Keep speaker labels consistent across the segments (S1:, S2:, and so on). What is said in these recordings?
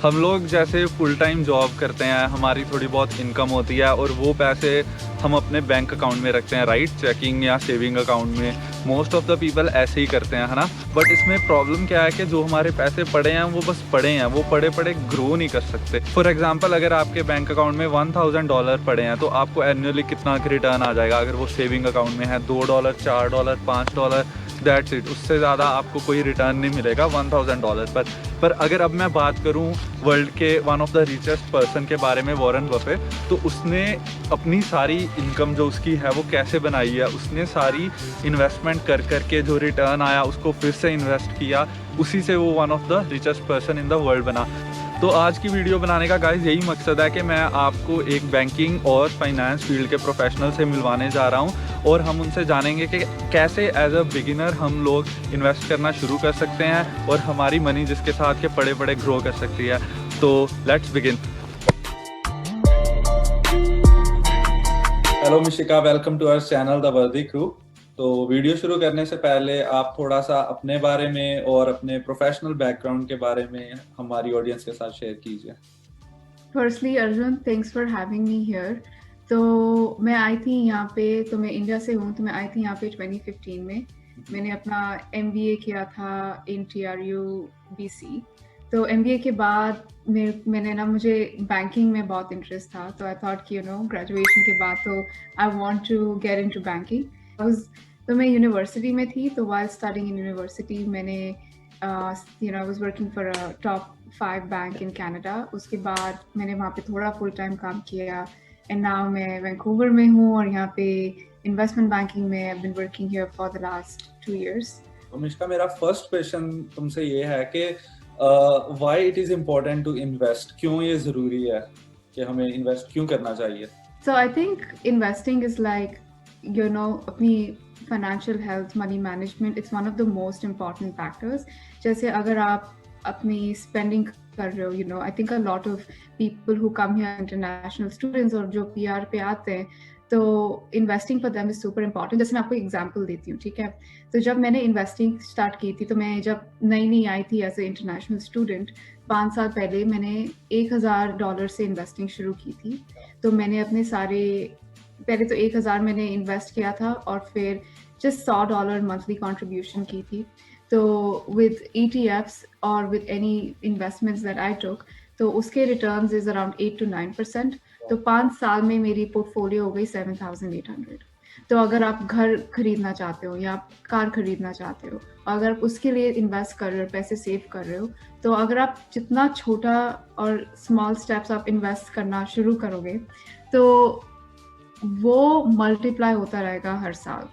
S1: हम लोग जैसे फुल टाइम जॉब करते हैं, हमारी थोड़ी बहुत इनकम होती है और वो पैसे हम अपने बैंक अकाउंट में रखते हैं, राइट, चेकिंग या सेविंग अकाउंट में। मोस्ट ऑफ द पीपल ऐसे ही करते हैं, है ना। बट इसमें प्रॉब्लम क्या है कि जो हमारे पैसे पड़े हैं वो बस पड़े हैं, वो पड़े पड़े ग्रो नहीं कर सकते। फॉर एग्जांपल, अगर आपके बैंक अकाउंट में $1000 पड़े हैं तो आपको एनुअली कितना रिटर्न आ जाएगा? अगर वो सेविंग अकाउंट में है $2, $4, $5, दैट्स इट। उससे ज़्यादा आपको कोई रिटर्न नहीं मिलेगा $1000 पर अगर अब मैं बात करूं वर्ल्ड के one of the richest person के बारे में, वॉरेन बफेट, तो उसने अपनी सारी इनकम जो उसकी है वो कैसे बनाई है? उसने सारी इन्वेस्टमेंट कर करके जो रिटर्न आया उसको फिर से इन्वेस्ट किया, उसी से वो one of the richest person in the world बना। तो आज की वीडियो बनाने का गाइस यही मकसद है कि मैं आपको एक बैंकिंग और फाइनेंस फील्ड के प्रोफेशनल से मिलवाने जा रहा हूं और हम उनसे जानेंगे कि कैसे एज अ बिगिनर हम लोग इन्वेस्ट करना शुरू कर सकते हैं और हमारी मनी जिसके साथ के बड़े बड़े ग्रो कर सकती है। तो let's begin. Hello Mishika, welcome to our channel the worthy crew. तो वीडियो शुरू करने से पहले आप थोड़ा सा अपने बारे में और अपने प्रोफेशनल बैकग्राउंड के बारे में हमारी ऑडियंस के साथ शेयर कीजिए।
S2: Firstly Arjun, thanks for having me here. तो मैं आई थी यहाँ पे, तो मैं इंडिया से हूँ, तो मैं आई थी यहाँ पे 2015 में। मैंने अपना MBA किया था इन TRU BC। तो MBA के बाद मैंने ना, मुझे बैंकिंग में बहुत इंटरेस्ट था, तो आई थॉट कि ग्रेजुएशन के बाद तो I want to get into banking. तो मैं यूनिवर्सिटी में थी, तो वाइल स्टडिंग इन यूनिवर्सिटी मैंने I was working for a top 5 bank in Canada. उसके बाद मैंने वहाँ पे थोड़ा फुल टाइम काम किया एंड नाउ मैं वैंकूवर में हूँ और यहाँ पे इन्वेस्टमेंट बैंकिंग में I been working here for the last 2 years।
S1: तो मिश्का, मेरा फर्स्ट क्वेश्चन तुमसे ये है कि why it is important to invest? क्यों ये जरूरी है कि हमें इन्वेस्ट क्यों करना चाहिए?
S2: So I think investing is like, अपनी financial health, money management, it's one of the most important factors. जैसे अगर आप अपनी spending कर रहे हो, I think a lot of people who come here, international students और जो PR पे आते हैं, तो investing for them is super important. जैसे मैं आपको एग्जांपल देती हूँ, ठीक है। तो जब मैंने इन्वेस्टिंग स्टार्ट की थी, तो मैं जब नई आई थी एज ए इंटरनेशनल स्टूडेंट 5 साल पहले, मैंने $1000 से इन्वेस्टिंग शुरू की थी। तो मैंने अपने सारे, पहले तो 1000 मैंने इन्वेस्ट किया था और फिर जस्ट $100 मंथली कंट्रीब्यूशन की थी। तो विद ETFs और with any investments that I took, तो उसके रिटर्न्स इज अराउंड 8 to 9%। तो 5 साल में मेरी पोर्टफोलियो हो गई 7,800। तो अगर आप घर खरीदना चाहते हो या आप कार खरीदना चाहते हो, अगर आप उसके लिए इन्वेस्ट कर रहे हो, पैसे सेव कर रहे हो, तो अगर आप जितना छोटा और स्मॉल स्टेप्स आप इन्वेस्ट करना शुरू करोगे, तो वो मल्टीप्लाई होता रहेगा हर साल।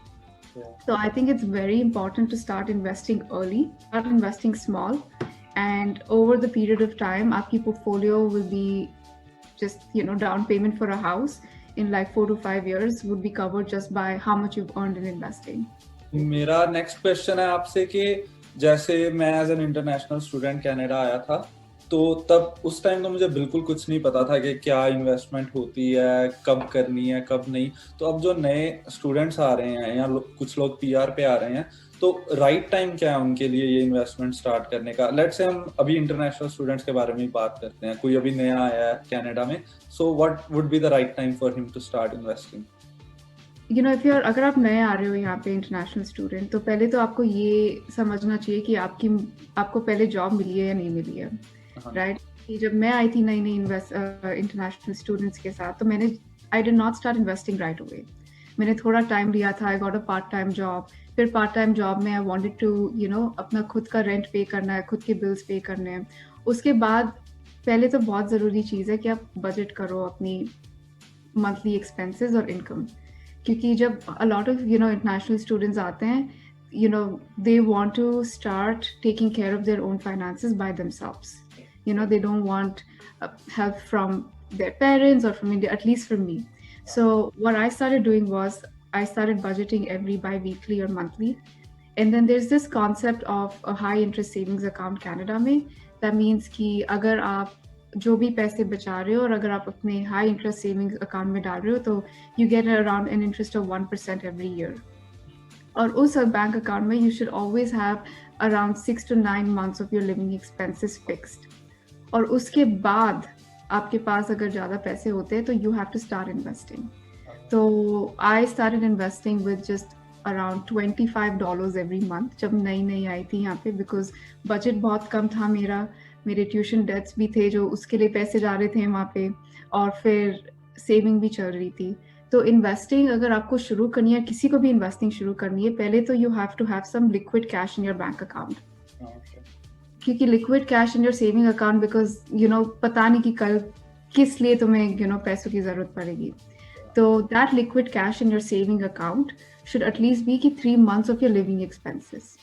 S2: So I think it's very important to start investing early, start investing small, and over the period of time, आपकी portfolio will be just, down payment for a house in like 4 to 5 years would be covered just by how much you've earned in investing.
S1: मेरा next question है आपसे कि जैसे मैं as an international student Canada आया था, तो तब उस टाइम तो मुझे बिल्कुल कुछ नहीं पता था कि क्या इन्वेस्टमेंट होती है, कब करनी है, कब नहीं। तो अब जो नए स्टूडेंट्स आ रहे हैं या कुछ लोग PR पे आ रहे हैं, तो राइट टाइम क्या है उनके लिए ये इन्वेस्टमेंट स्टार्ट करने का? लेट्स से हम अभी इंटरनेशनल स्टूडेंट्स के बारे में बात करते हैं। कोई अभी नया आया है कनाडा में, so what would be the right time for him to start investing?
S2: अगर आप नए आ रहे हो यहाँ पे इंटरनेशनल स्टूडेंट, तो पहले तो आपको ये समझना चाहिए कि आपको पहले जॉब मिली है या नहीं मिली है, राइट। कि जब मैं आई थी नई इंटरनेशनल स्टूडेंट्स के साथ, तो I did not start investing right away. मैंने थोड़ा टाइम लिया था, I got a part time job. फिर पार्ट टाइम जॉब में आई वांटेड टू अपना खुद का रेंट पे करना है, खुद के बिल्स पे करने हैं। उसके बाद पहले तो बहुत ज़रूरी चीज़ है कि आप बजट करो अपनी मंथली एक्सपेंसेस और इनकम, क्योंकि जब a lot of international students आते हैं, they want to start taking care of their own finances by themselves. They don't want help from their parents or from India, at least from me. So what I started doing was I started budgeting every bi-weekly or monthly. And then there's this concept of a high interest savings account Canada में. That means कि अगर आप जो भी पैसे बचा रहे हो और अगर आप अपने हाई इंटरेस्ट सेविंग्स अकाउंट में डाल रहे हो, तो you get around an interest of 1% every year. और उस बैंक अकाउंट में you should always have around 6 to 9 months of your living expenses fixed. और उसके बाद आपके पास अगर ज़्यादा पैसे होते हैं तो you have to start investing. तो I started investing with just around $25 every month जब नई नई आई थी यहाँ पे, बिकॉज बजट बहुत कम था मेरा, मेरे ट्यूशन डेट्स भी थे जो उसके लिए पैसे जा रहे थे वहाँ पे, और फिर सेविंग भी चल रही थी। तो इन्वेस्टिंग अगर आपको शुरू करनी है, किसी को भी इन्वेस्टिंग शुरू करनी है, पहले तो you have to have some liquid cash in your bank account, क्योंकि liquid cash in your saving account, because पता नहीं कि कल किस लिए तुम्हें पैसों की जरूरत पड़ेगी। तो that liquid cash in your saving account should at least be कि 3 months of your living expenses.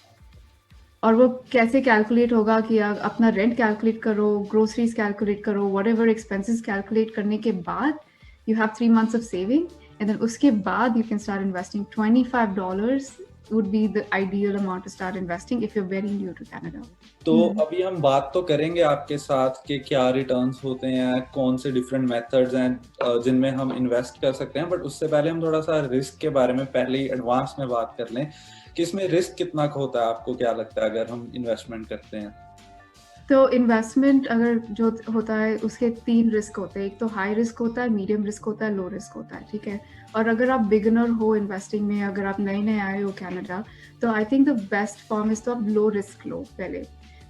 S2: और वो कैसे कैलकुलेट होगा कि अपना रेंट कैलकुलेट करो, ग्रोसरीज कैलकुलेट करो, व्हाटएवर एक्सपेंसेस कैलकुलेट करने के बाद you have 3 months of saving, and then उसके बाद you can start investing. $25 would be the ideal amount to start investing if you're very new to Canada.
S1: तो अभी हम बात तो करेंगे आपके साथ कि क्या रिटर्न्स होते हैं, कौन से डिफरेंट मेथड्स हैं जिनमें हम इन्वेस्ट कर सकते हैं, बट उससे पहले हम थोड़ा सा रिस्क के बारे में पहले ही एडवांस में बात कर लें कि इसमें रिस्क कितना होता है, आपको क्या लगता है अगर हम इन्वेस्टमेंट करते हैं?
S2: तो इन्वेस्टमेंट अगर जो होता है उसके 3 रिस्क होते हैं, एक तो हाई रिस्क होता है, मीडियम रिस्क होता है, लो रिस्क होता है, ठीक है। और अगर आप बिगिनर हो इन्वेस्टिंग में, अगर आप नए नए आए हो कनाडा, तो I think the best form is तो आप लो रिस्क लो, पहले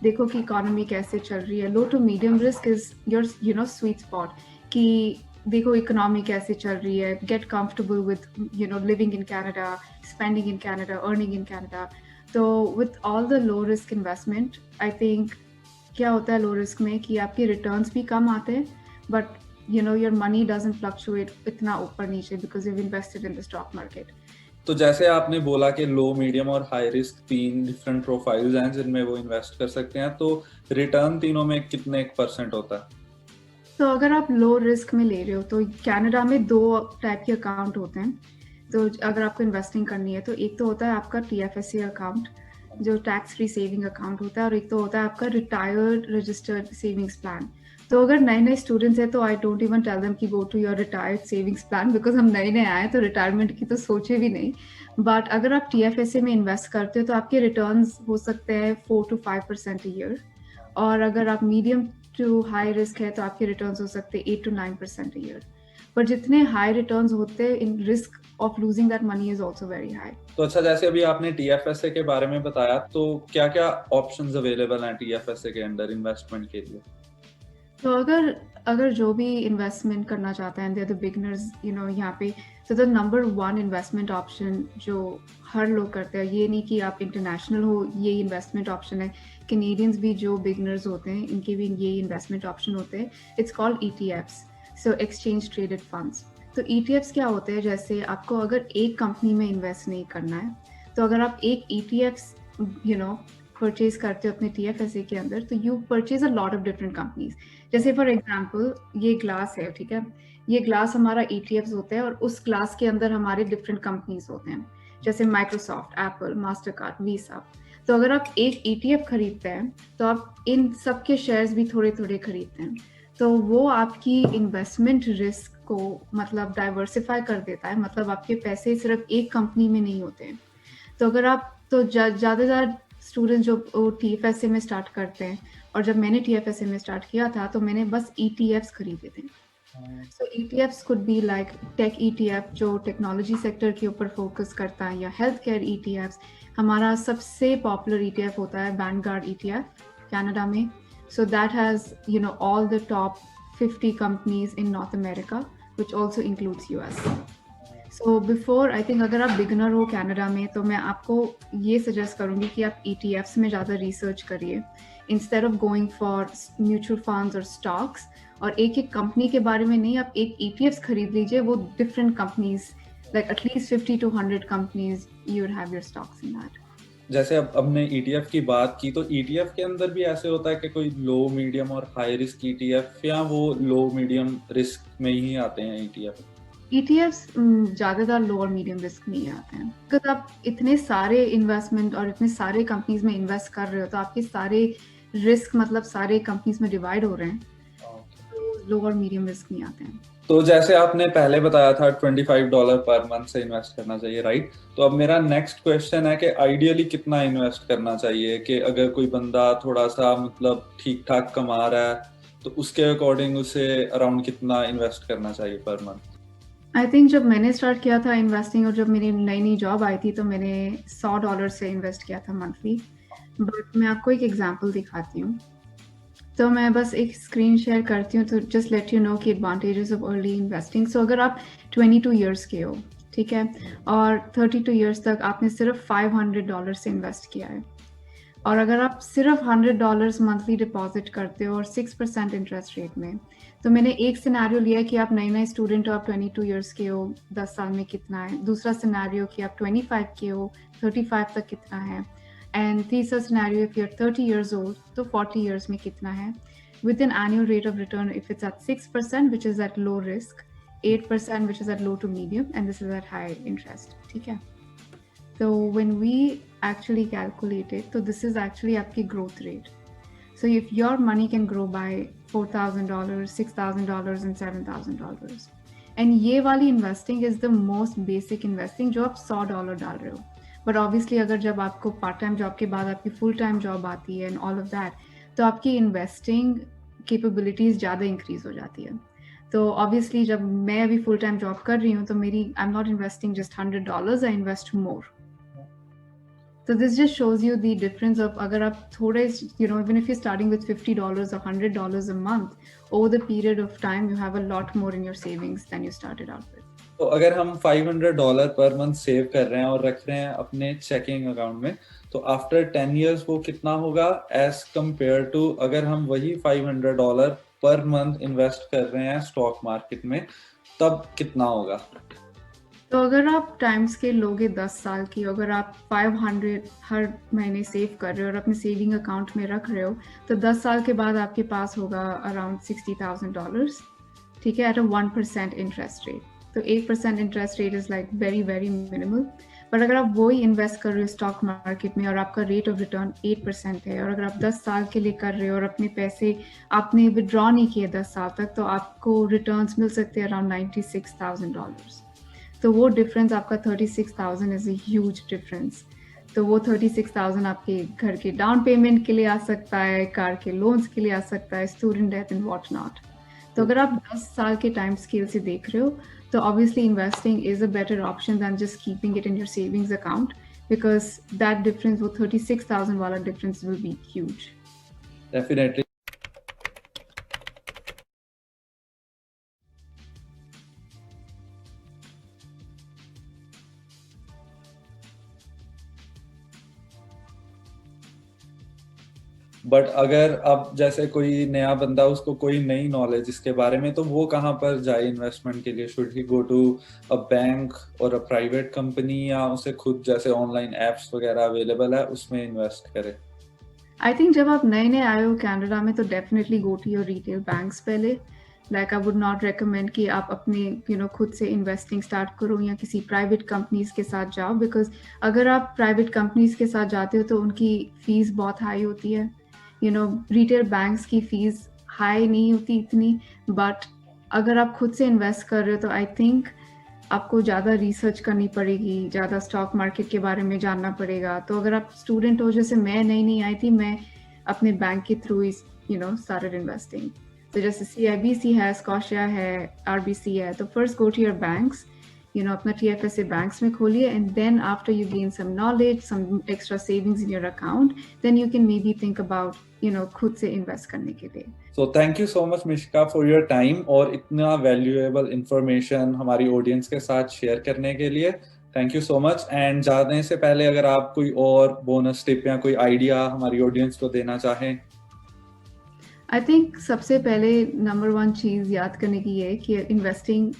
S2: देखो कि इकोनॉमी कैसे चल रही है। Low to medium risk is your sweet spot, कि देखो इकोनॉमी कैसे चल रही है, get comfortable with living in Canada, spending in Canada, earning in Canada. तो with all the low risk investment, I think क्या होता है लो रिस्क में कि आपके रिटर्न्स भी कम आते हैं, but your money doesn't fluctuate इतना ऊपर नीचे because you invested in the stock market.
S1: तो जैसे आपने बोला कि लो, मीडियम और हाई रिस्क 3 डिफरेंट प्रोफाइल्स हैं जिनमें वो इन्वेस्ट कर सकते हैं, तो रिटर्न तीनों में कितने % होता है?
S2: तो अगर आप लो रिस्क में ले रहे हो तो कनाडा में 2 टाइप के अकाउंट होते हैं। तो अगर आपको इन्वेस्टिंग करनी है तो एक तो होता है आपका TFSA अकाउंट जो टैक्स फ्री सेविंग अकाउंट होता है, और एक तो होता है आपका रिटायर्ड रजिस्टर्ड सेविंग्स प्लान। तो अगर नए नए स्टूडेंट्स हैं तो I don't even tell them कि go to your retired savings plan, because हम नए नए आए तो रिटायरमेंट की तो सोचे भी नहीं। बट अगर आप TFSA में इन्वेस्ट करते हो तो आपके रिटर्न्स हो सकते हैं 4 to 5% ईयर, और अगर आप मीडियम टू हाई रिस्क है तो आपके रिटर्न्स हो सकते हैं 8 to 9% ईयर। पर जितने हाई रिटर्न्स होते हैं, in risk of losing that money is also very high.
S1: तो अच्छा, जैसे अभी आपने TFSA के बारे में बताया, तो क्या क्या ऑप्शंस अवेलेबल हैं TFSA के अंदर इन्वेस्टमेंट के लिए?
S2: तो अगर जो भी इन्वेस्टमेंट करना चाहते हैं, दे आर द बिगिनर्स यहाँ पे, तो द नंबर 1 इन्वेस्टमेंट ऑप्शन जो हर लोग करते हैं, ये नहीं कि आप इंटरनेशनल हो ये इन्वेस्टमेंट ऑप्शन है, कैनेडियंस भी जो बिगिनर्स होते हैं इनके भी ये इन्वेस्टमेंट ऑप्शन होते हैं। It's called ETFs, so exchange traded funds. तो ETFs क्या होते हैं, जैसे आपको अगर एक कंपनी में इन्वेस्ट नहीं करना है, तो अगर आप एक ETFs परचेज करते हो अपने TFSA के अंदर, तो you purchase a lot of different companies. जैसे फॉर एग्जांपल ये ग्लास है, ठीक है, ये ग्लास हमारा ETFs होते हैं, और उस ग्लास के अंदर हमारे डिफरेंट कंपनीज होते हैं, जैसे माइक्रोसॉफ्ट, एप्पल, मास्टरकार्ड, वीसा। तो अगर आप एक ETF खरीदते हैं तो आप इन सब के शेयर्स भी थोड़े थोड़े खरीदते हैं, तो वो आपकी इन्वेस्टमेंट रिस्क को मतलब डाइवर्सिफाई कर देता है, मतलब आपके पैसे सिर्फ एक कंपनी में नहीं होते हैं। तो अगर आप तो ज़्यादा स्टूडेंट जो TFSA में स्टार्ट करते हैं, और जब मैंने TFSA में स्टार्ट किया था तो मैंने बस ETFs खरीदे थे। So ETFs could be like tech ETF जो टेक्नोलॉजी सेक्टर के ऊपर फोकस करता है, या हेल्थ केयर ETFs। हमारा सबसे पॉपुलर ETF होता है वैनगार्ड ETF कनाडा में। So that has all the top 50 companies in North America, which also includes US. So before, I think अगर आप बिगिनर हो कनाडा में, तो मैं आपको ये सजेस्ट करूँगी कि आप ETFs में ज़्यादा रिसर्च करिए instead of going for mutual funds और स्टॉक्स। और एक एक कंपनी के बारे में नहीं, आप एक ETFs खरीद लीजिए, वो different companies, like at least 50 to 100 companies you would have your stocks in that.
S1: जैसे अब हमने ETF की बात की, तो ETF के अंदर भी ऐसे होता है कि कोई लो, मीडियम और हाई रिस्क ETF, या वो लो मीडियम रिस्क में ही आते हैं
S2: ETFs ज़्यादातर लो और मीडियम रिस्क में ही आते हैं, बिकॉज आप इतने सारे इन्वेस्टमेंट और इतने सारे कंपनीज में इन्वेस्ट कर रहे हो, तो आपके सारे रिस्क मतलब सारे कंपनीज में डिवाइड हो रहे हैं, तो लो और मीडियम रिस्क नहीं आते हैं।
S1: तो जैसे आपने पहले बताया था $25 पर मंथ से इन्वेस्ट करना चाहिए, राइट? तो अब मेरा नेक्स्ट क्वेश्चन है कि आइडियली कितना इन्वेस्ट करना चाहिए, कि अगर कोई बंदा थोड़ा सा मतलब ठीक ठाक कमा रहा है तो उसके अकॉर्डिंग उसे अराउंड कितना इन्वेस्ट करना चाहिए पर मंथ?
S2: आई थिंक जब मैंने स्टार्ट किया था इन्वेस्टिंग और जब मेरी नई नई जॉब आई थी तो मैंने $100 से इन्वेस्ट किया था मंथली। बट मैं आपको एक एग्जांपल दिखाती हूँ। तो मैं बस एक स्क्रीन शेयर करती हूँ तो जस्ट लेट यू नो कि एडवांटेजेस ऑफ अर्ली इन्वेस्टिंग। सो अगर आप 22 ईयर्स के हो, ठीक है, और 32 ईयर्स तक आपने सिर्फ $500 से इन्वेस्ट किया है, और अगर आप सिर्फ $100 मंथली डिपॉजिट करते हो और 6% इंटरेस्ट रेट में, तो मैंने एक सिनेरियो लिया कि आप नए नए स्टूडेंट हो, आप 22 ईयर्स के हो, 10 साल में कितना है। दूसरा सिनेरियो कि आप 25 के हो, 35 तक कितना है। एंड तीसरा scenario if you are 30 years old, तो 40 ईयर्स में कितना है। With an annual rate of return if it's at 6% which is at low risk, 8% which is at low to medium, and this is at high interest, ठीक है। So when we actually calculate it, so this is actually आपकी growth rate. So if your money can grow by $4,000, $6,000 and $7,000, and ये वाली investing is the most basic investing जो आप $100 डाल रहे हो. But obviously अगर जब आपको part time job के बाद आपकी full time job आती है and all of that, तो आपकी investing capabilities ज़्यादा increase हो जाती है. तो obviously जब मैं अभी full time job कर रही हूँ तो मेरी I'm not investing just $100, I invest more. So this just shows you the difference of अगर आप थोड़े, even if you're starting with $50 or $100 a month, over the period of time you have a lot more in your savings than you started out with.
S1: तो अगर हम $500 per month save कर रहे हैं और रख रहे हैं अपने चेकिंग अकाउंट में, तो आफ्टर 10 इयर्स वो कितना होगा एज कम्पेयर टू अगर हम वही $500 पर मंथ इन्वेस्ट कर रहे हैं स्टॉक मार्केट में, तब कितना होगा?
S2: तो अगर आप टाइम स्केल लोगे 10 साल की, अगर आप 500 हर महीने सेव कर रहे हो और अपने सेविंग अकाउंट में रख रहे हो, तो 10 साल के बाद आपके पास होगा अराउंड $60,000, ठीक है, एट अ 1% इंटरेस्ट रेट। तो 8% interest rate is like very very minimal. But अगर आप वही इन्वेस्ट कर रहे हो स्टॉक मार्केट में और आपका रेट ऑफ रिटर्न 8% है, और अगर आप 10 साल के लिए कर रहे हो और अपने पैसे आपने विड्रॉ नहीं किए 10 साल तक, तो आपको रिटर्न्स मिल सकते हैं अराउंड $96,000। तो वो डिफरेंस आपका 36,000 इज अ ह्यूज डिफरेंस। तो वो 36,000 आपके घर के डाउन पेमेंट के लिए आ सकता है, कार के लोन्स के लिए आ सकता है, student debt and what not. तो अगर आप 10 साल के टाइम स्केल से देख रहे हो, तो obviously investing is a better option than just keeping it in your savings account, because that difference, वो 36,000 वाला difference will be huge.
S1: Definitely. But अगर अब जैसे कोई नया बंदा, उसको कोई नई नॉलेज इसके बारे में, तो वो कहाँ पर जाए इन्वेस्टमेंट के लिए? Should he go to a bank और अ प्राइवेट कंपनी, या उसे खुद जैसे ऑनलाइन एप्स वगैरह अवेलेबल है उसमें इन्वेस्ट करे?
S2: आई थिंक जब आप नए नए आए हो कनाडा में, तो definitely go to your retail banks पहले। Like I would not recommend कि आप अपने खुद से इन्वेस्टिंग स्टार्ट करो या किसी प्राइवेट कंपनीज के साथ जाओ, बिकॉज अगर आप प्राइवेट कंपनीज के साथ जाते हो तो उनकी फीस बहुत हाई होती है। रिटेल बैंक्स की फीस हाई नहीं होती इतनी, बट अगर आप खुद से इन्वेस्ट कर रहे हो तो आई थिंक आपको ज़्यादा रिसर्च करनी पड़ेगी, ज़्यादा स्टॉक मार्केट के बारे में जानना पड़ेगा। तो अगर आप स्टूडेंट हो, जैसे मैं नई नई आई थी, मैं अपने बैंक के थ्रू ही स्टार्टेड इन्वेस्टिंग। तो जैसे CIBC है, स्कॉशिया है, RBC है, तो first go to your banks, अपना TFSA बैंक्स में खोलिए, and then after you gain some knowledge, some extra savings in your account, then you can maybe think about खुद से इन्वेस्ट करने के लिए।
S1: So thank you so much Mishika for your time और इतना valuable information हमारी audience के साथ शेयर करने के लिए। Thank you so much. And जाने से पहले अगर आप कोई और बोनस टिप या कोई आइडिया हमारी ऑडियंस को देना चाहें?
S2: आई थिंक सबसे पहले नंबर 1 चीज़ याद करने की है कि इन्वेस्टिंग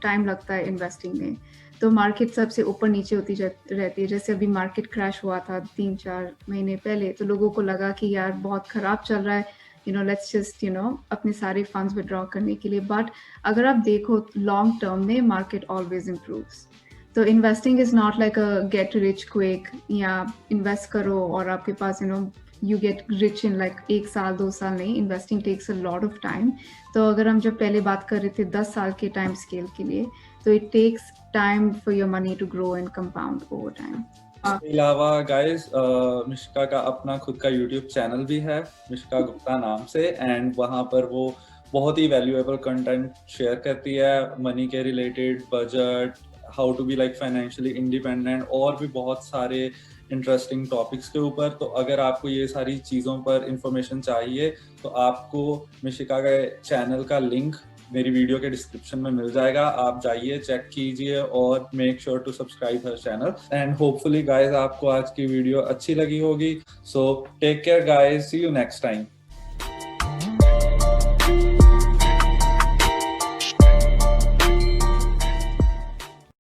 S2: टाइम लगता है इन्वेस्टिंग में। तो मार्केट सबसे ऊपर नीचे होती रहती है। जैसे अभी मार्केट क्रैश हुआ था 3-4 महीने पहले, तो लोगों को लगा कि यार बहुत ख़राब चल रहा है, लेट्स जस्ट अपने सारे फंड्स विड्रॉ करने के लिए। बट अगर आप देखो लॉन्ग टर्म में मार्केट ऑलवेज इम्प्रूव्स। तो investing is not like a get rich quick, या इन्वेस्ट करो और आपके पास you get rich in like 1 साल 2 साल नहीं। Investing takes a lot of time. तो अगर हम जब पहले बात कर रहे थे 10 साल के टाइम स्केल के लिए, तो it takes time for your money to grow and compound over time.
S1: इसके अलावा गाइस मिशिका का अपना खुद का यूट्यूब चैनल भी है, मिशिका गुप्ता नाम से, एंड वहाँ पर वो बहुत ही वैल्यूएबल कंटेंट शेयर करती है, मनी के related, budget, how to be like financially independent, और भी बहुत सारे इंटरेस्टिंग टॉपिक्स के ऊपर। तो अगर आपको ये सारी चीज़ों पर इंफॉर्मेशन चाहिए तो आपको मिशिका के चैनल का लिंक मेरी वीडियो के डिस्क्रिप्शन में मिल जाएगा, आप जाइए, चेक कीजिए और make sure to subscribe her channel. And hopefully guys आपको आज की वीडियो अच्छी लगी होगी। So take care guys, see you next time.